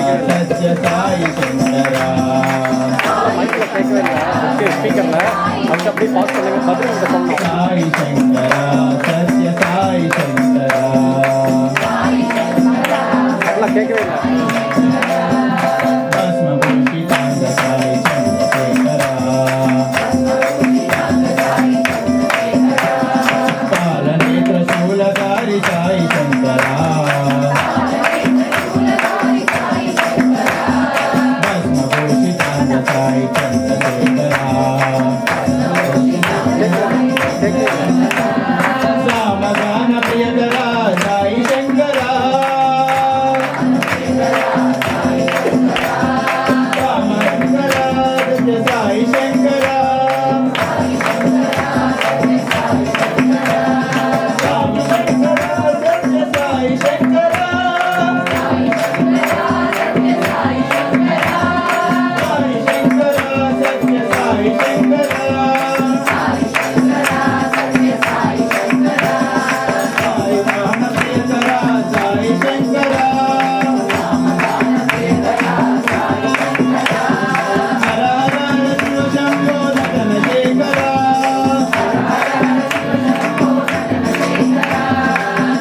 सत्य साई शंकरा स्पीकर हम अपनी पॉज करने में बदल साई शंकरा सत्य साई शंकरा अगला भस्म भूषितांग साई चंद्रशेखरा कालनेत्र शूलधारी साई शंकरा भस्म भूषितांग साई चंद्रशेखरा सामगान प्रियकरा साई शंकरा सामंकरा सत्य साई शंकरा सामंकरा सत्य साई शंकरा साई शंकरा सत्य साई शंकरा साई राम प्रियकरा साई शंकरा हर हर शिव शंभो नटन शेखरा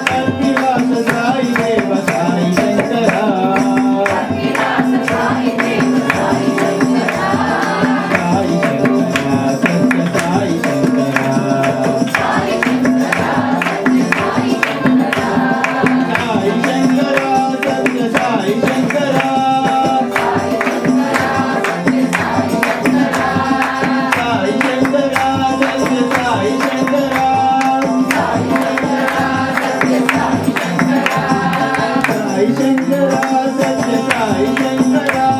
कल्पिवास साई देव साई शंकरा साई शंकरा सत्य साई शंकरा साई शंकरा सत्य साई शंकरा साई शंकरा सत्य साई शंकरा साई शंकरा सत्य साई शंकरा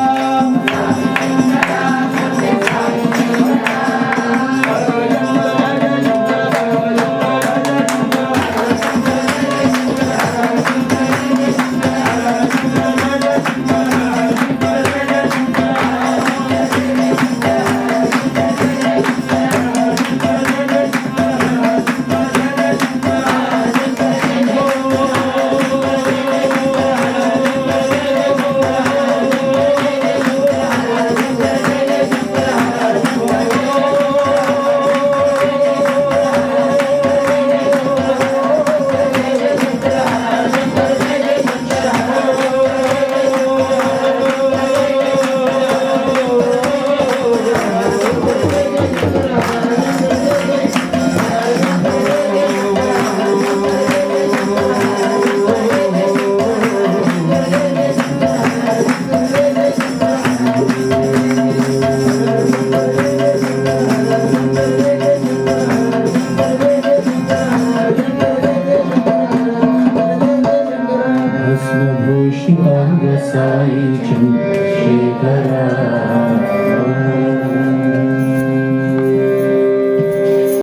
भस्मभूषितांग साई चंद्रशेखरा